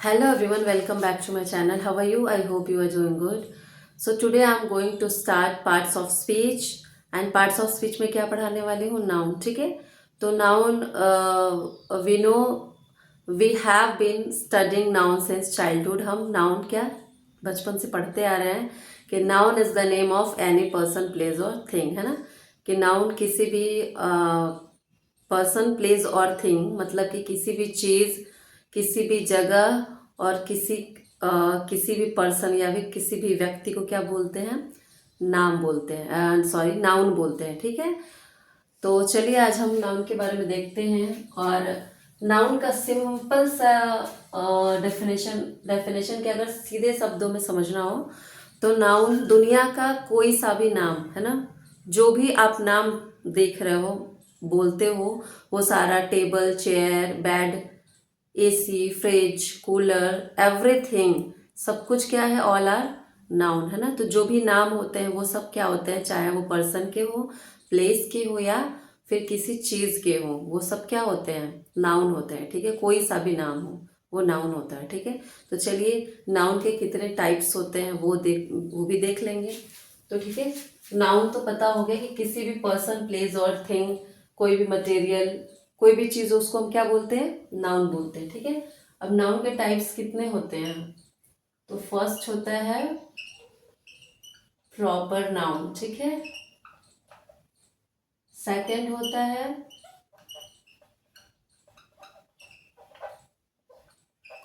Hello everyone, welcome back to my channel. How are you? I hope you are doing good. So today I am going to start parts of speech and parts of speech में क्या पढ़ाने वाली हूँ noun. ठीक है. तो noun we know we have been studying noun since childhood. हम noun क्या बचपन से पढ़ते आ रहे हैं कि noun is the name of any person place और थिंग, है ना. कि नाउन किसी भी पर्सन प्लेस और थिंग मतलब कि किसी भी चीज़ किसी भी जगह और किसी भी पर्सन या फिर किसी भी व्यक्ति को क्या बोलते हैं, नाम बोलते हैं, सॉरी नाउन बोलते हैं. ठीक है. तो चलिए आज हम नाउन के बारे में देखते हैं. और नाउन का सिंपल सा डेफिनेशन के अगर सीधे शब्दों में समझना हो तो नाउन दुनिया का कोई सा भी नाम, है ना, जो भी आप नाम देख रहे हो बोलते हो वो सारा, table, chair, bed, AC, fridge, cooler, everything, सब कुछ क्या है, ऑल आर नाउन, है ना. तो जो भी नाम होते हैं वो सब क्या होते हैं, चाहे वो पर्सन के हो, प्लेस के हो या फिर किसी चीज़ के हो, वो सब क्या होते हैं, नाउन होते हैं. ठीक है. कोई सा भी नाम हो वो नाउन होता है. ठीक है. तो चलिए नाउन के कितने टाइप्स होते हैं वो भी देख लेंगे. तो ठीक है. नाउन तो पता हो गया कि किसी भी पर्सन, प्लेस और थिंग, कोई भी मटेरियल, कोई भी चीज़, उसको हम क्या बोलते हैं, नाउन बोलते हैं. ठीक है. अब नाउन के टाइप्स कितने होते हैं. तो फर्स्ट होता है प्रॉपर नाउन. ठीक है. सेकंड होता है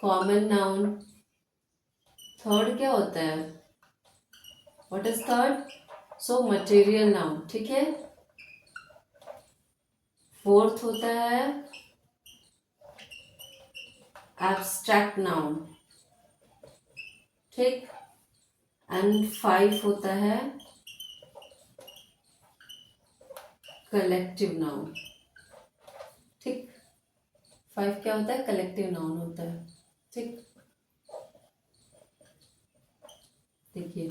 कॉमन नाउन. थर्ड क्या होता है, what is third, so material noun. ठीक है. फोर्थ होता है एब्स्ट्रैक्ट नाउन. ठीक. एंड फाइव होता है कलेक्टिव नाउन. ठीक. फाइव क्या होता है, कलेक्टिव नाउन होता है. ठीक. देखिए,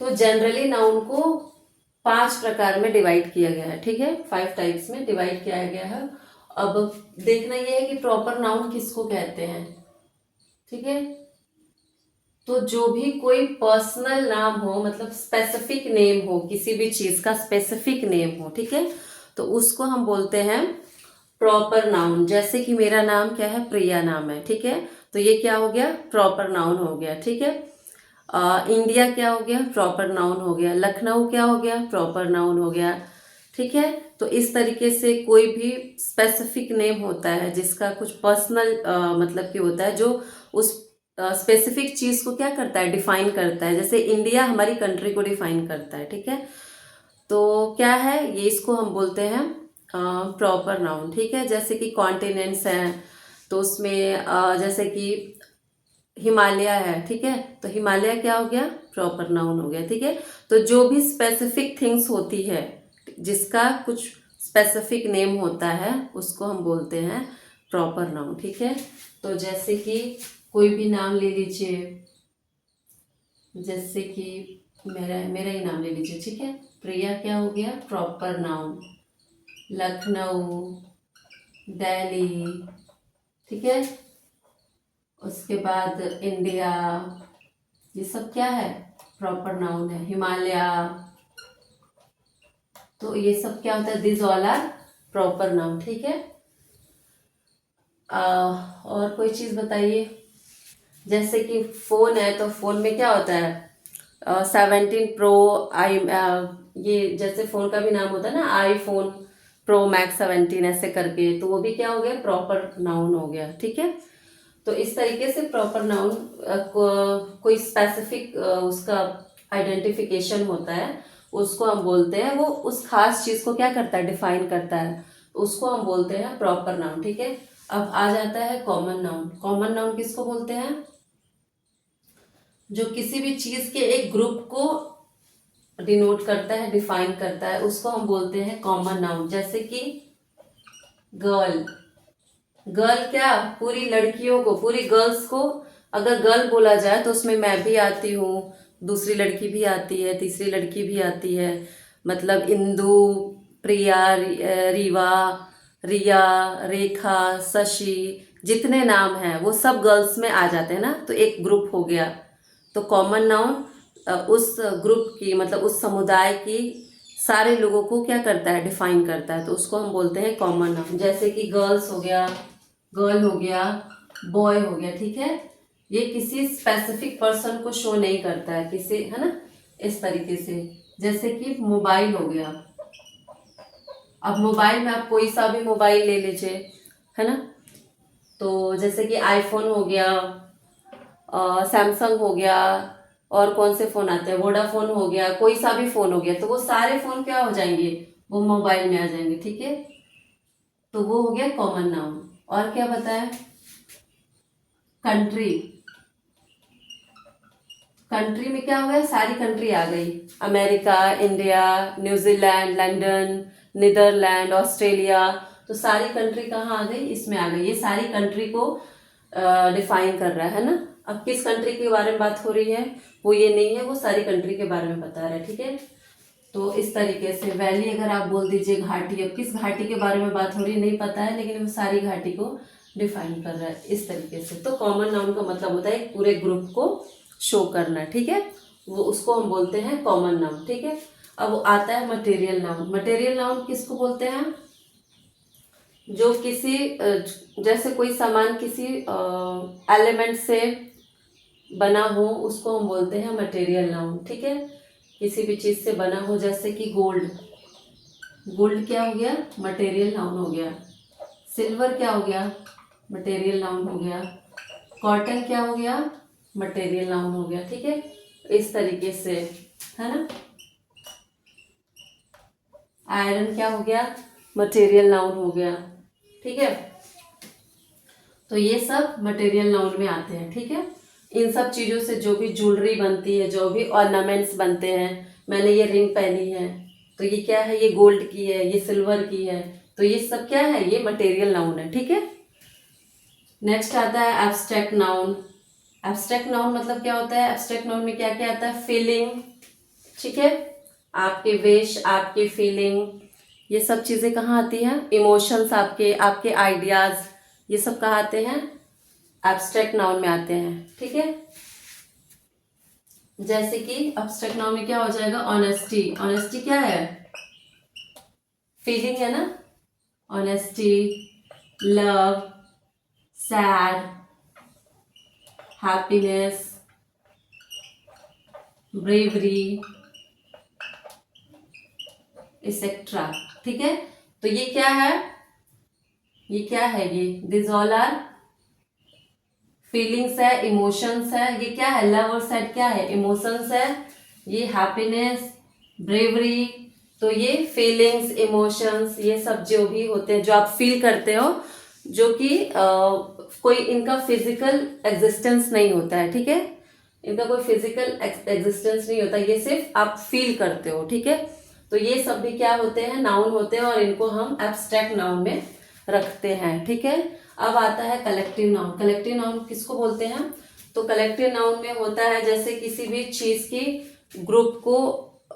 तो जनरली नाउन को 5 प्रकार में डिवाइड किया गया है. ठीक है. 5 टाइप्स में डिवाइड किया गया है. अब देखना यह है कि प्रॉपर नाउन किसको कहते हैं. ठीक है. तो जो भी कोई पर्सनल नाम हो, मतलब स्पेसिफिक नेम हो, किसी भी चीज का स्पेसिफिक नेम हो, ठीक है, तो उसको हम बोलते हैं प्रॉपर नाउन. जैसे कि मेरा नाम क्या है, प्रिया नाम है. ठीक है. तो ये क्या हो गया, प्रॉपर नाउन हो गया. ठीक है. इंडिया क्या हो गया, प्रॉपर नाउन हो गया. लखनऊ क्या हो गया, प्रॉपर नाउन हो गया. ठीक है. तो इस तरीके से कोई भी स्पेसिफिक नेम होता है जिसका कुछ पर्सनल मतलब कि होता है, जो उस स्पेसिफिक चीज को क्या करता है, डिफाइन करता है. जैसे इंडिया हमारी कंट्री को डिफाइन करता है. ठीक है. तो क्या है ये, इसको हम बोलते हैं प्रॉपर नाउन. ठीक है. जैसे कि कॉन्टिनेंट्स हैं तो उसमें जैसे कि हिमालय है. ठीक है. तो हिमालय क्या हो गया, प्रॉपर नाउन हो गया. ठीक है. तो जो भी स्पेसिफिक थिंग्स होती है जिसका कुछ स्पेसिफिक नेम होता है उसको हम बोलते हैं प्रॉपर नाउन. ठीक है. तो जैसे कि कोई भी नाम ले लीजिए, जैसे कि मेरा मेरा ही नाम ले लीजिए. ठीक है. प्रिया क्या हो गया, प्रॉपर नाउन. लखनऊ, दिल्ली. ठीक है. उसके बाद इंडिया, ये सब क्या है, प्रॉपर नाउन है. हिमालय, तो ये सब क्या होता है, this all are proper noun. ठीक है. और कोई चीज बताइए. जैसे कि फोन है तो फोन में क्या होता है, 17 प्रो आई, ये जैसे फोन का भी नाम होता है ना, आईफोन प्रो मैक्स 17 ऐसे करके, तो वो भी क्या हो गया, प्रॉपर नाउन हो गया. ठीक है. तो इस तरीके से प्रॉपर नाउन कोई स्पेसिफिक उसका आइडेंटिफिकेशन होता है, उसको हम बोलते हैं, वो उस खास चीज को क्या करता है, डिफाइन करता है, उसको हम बोलते हैं प्रॉपर नाउन. ठीक है. अब आ जाता है कॉमन नाउन. कॉमन नाउन किसको बोलते हैं, जो किसी भी चीज के एक ग्रुप को डिनोट करता है, डिफाइन करता है, उसको हम बोलते हैं कॉमन नाउन. जैसे कि गर्ल. गर्ल क्या, पूरी लड़कियों को, पूरी गर्ल्स को अगर गर्ल बोला जाए तो उसमें मैं भी आती हूँ, दूसरी लड़की भी आती है, तीसरी लड़की भी आती है. मतलब इंदु, प्रिया, रीवा, रिया, रेखा, शशि, जितने नाम हैं वो सब गर्ल्स में आ जाते हैं ना, तो एक ग्रुप हो गया। तो कॉमन नाउन उस ग्रुप की मतलब उस समुदाय की सारे लोगों को क्या करता है, डिफाइन करता है, तो उसको हम बोलते हैं कॉमन नाउन। जैसे कि गर्ल्स हो गया, गर्ल हो गया, बॉय हो गया, ठीक है। ये किसी स्पेसिफिक पर्सन को शो नहीं करता है, किसी, है ना, इस तरीके से। जैसे कि मोबाइल हो गया, अब मोबाइल में आप कोई सा भी मोबाइल ले लीजिए, है ना। तो जैसे कि आईफोन हो गया, सैमसंग हो गया, और कौन से फ़ोन आते हैं, वोडाफोन हो गया, कोई सा भी फ़ोन हो गया, तो वो सारे फ़ोन क्या हो जाएंगे, वो मोबाइल में आ जाएंगे, ठीक है। तो वो हो गया कॉमन नाउन। और क्या बताया, कंट्री, कंट्री में क्या हो गया, सारी कंट्री आ गई, America, India, New Zealand, London, Netherland, Australia, तो सारी कंट्री कहाँ आ गई, इसमें आ गई। ये सारी कंट्री को डिफाइन कर रहा है ना। अब किस कंट्री के बारे में बात हो रही है, वो ये नहीं है, वो सारी कंट्री के बारे में बता रहा है, ठीक है। तो इस तरीके से वैली अगर आप बोल दीजिए, घाटी, अब किस घाटी के बारे में बात हो रही है नहीं पता है, लेकिन वो सारी घाटी को डिफाइन कर रहा है, इस तरीके से। तो कॉमन नाउन का मतलब होता है एक पूरे ग्रुप को शो करना, ठीक है, वो उसको हम बोलते हैं कॉमन नाउन, ठीक है। अब आता है मटेरियल नाउन। मटेरियल नाउन किसको बोलते हैं, जो किसी जैसे कोई सामान किसी एलिमेंट से बना हो, उसको हम बोलते हैं मटेरियल नाउन, ठीक है। किसी भी चीज़ से बना हो, जैसे कि गोल्ड, गोल्ड क्या हो गया, मटेरियल नाउन हो गया। सिल्वर क्या हो गया, मटेरियल नाउन हो गया। कॉटन क्या हो गया, मटेरियल नाउन हो गया, ठीक है। इस तरीके से, है ना। आयरन क्या हो गया, मटेरियल नाउन हो गया, ठीक है। तो ये सब मटेरियल नाउन में आते हैं, ठीक है। इन सब चीज़ों से जो भी ज्वेलरी बनती है, जो भी ऑर्नामेंट्स बनते हैं, मैंने ये रिंग पहनी है, तो ये क्या है, ये गोल्ड की है, ये सिल्वर की है, तो ये सब क्या है, ये मटेरियल नाउन है, ठीक है। नेक्स्ट आता है एब्स्ट्रैक्ट नाउन। एब्स्ट्रैक्ट नाउन मतलब क्या होता है, एब्स्ट्रैक्ट नाउन में क्या क्या आता है, फीलिंग, ठीक है, आपके विश, आपके फीलिंग, ये सब चीज़ें कहाँ आती हैं, इमोशंस, आपके आपके आइडियाज, ये सब कहाँ आते हैं, एब्स्ट्रैक्ट नाउन में आते हैं, ठीक है। जैसे कि एब्स्ट्रैक्ट नाउन में क्या हो जाएगा, ऑनेस्टी, ऑनेस्टी क्या है, फीलिंग है ना। Honesty, love, sad, happiness, bravery, etcetera, ठीक है। तो ये क्या है, ये क्या है, ये दिस ऑल आर फीलिंग्स है, इमोशंस है। ये क्या है, लव और सैड क्या है, इमोशंस है। ये हैप्पीनेस, ब्रेवरी, तो ये फीलिंग्स, इमोशंस, ये सब जो भी होते हैं, जो आप फील करते हो, जो कि कोई इनका फिजिकल एग्जिस्टेंस नहीं होता है, ठीक है। इनका कोई फिजिकल एग्जिस्टेंस नहीं होता, ये सिर्फ आप फील करते हो, ठीक है। तो ये सब भी क्या होते हैं, नाउन होते हैं, और इनको हम एब्स्ट्रैक्ट नाउन में रखते हैं, ठीक है। अब आता है कलेक्टिव नाउन। कलेक्टिव नाउन किसको बोलते हैं, तो कलेक्टिव नाउन में होता है जैसे किसी भी चीज की, ग्रुप को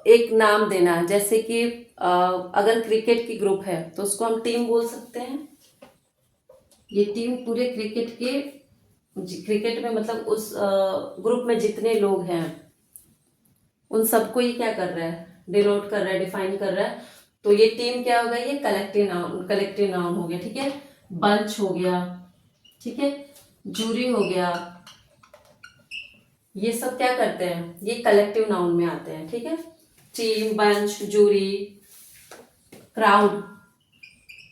एक नाम देना। जैसे कि अगर क्रिकेट की ग्रुप है तो उसको हम टीम बोल सकते हैं। ये टीम पूरे क्रिकेट में मतलब उस ग्रुप में जितने लोग हैं उन सबको ये क्या कर रहा है, डिनोट कर रहा है, डिफाइन कर रहा है। तो ये टीम क्या हो गया, ये कलेक्टिव नाउन हो गया, ठीक है। बंच हो गया, ठीक है, जूरी हो गया, ये सब क्या करते हैं, ये कलेक्टिव नाउन में आते हैं, ठीक है। टीम, बंच, जूरी, क्राउड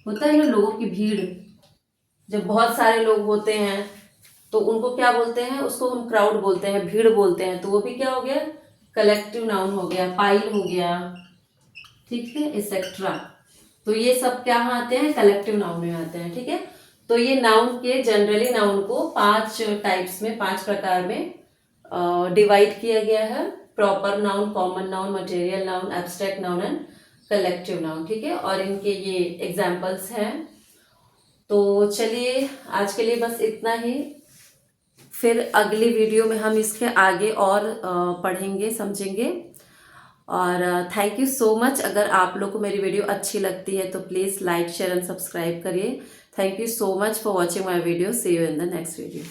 होता है ना, लोगों की भीड़, जब बहुत सारे लोग होते हैं तो उनको क्या बोलते हैं, उसको हम क्राउड बोलते हैं, भीड़ बोलते हैं, तो वो भी क्या हो गया, कलेक्टिव नाउन हो गया। पाइल हो गया, ठीक है, एक्सेट्रा। तो ये सब क्या आते हैं, कलेक्टिव नाउन में आते हैं, ठीक है। तो ये नाउन के जनरली नाउन को 5 टाइप्स में, 5 प्रकार में डिवाइड किया गया है। Proper noun, common noun, material noun, abstract noun and collective noun, ठीक है। और इनके ये एग्जाम्पल्स हैं। तो चलिए आज के लिए बस इतना ही, फिर अगली वीडियो में हम इसके आगे और पढ़ेंगे, समझेंगे। और थैंक यू सो मच। अगर आप लोग को मेरी वीडियो अच्छी लगती है तो please like share and subscribe करिए। Thank you so much for watching my video. See you in the next video.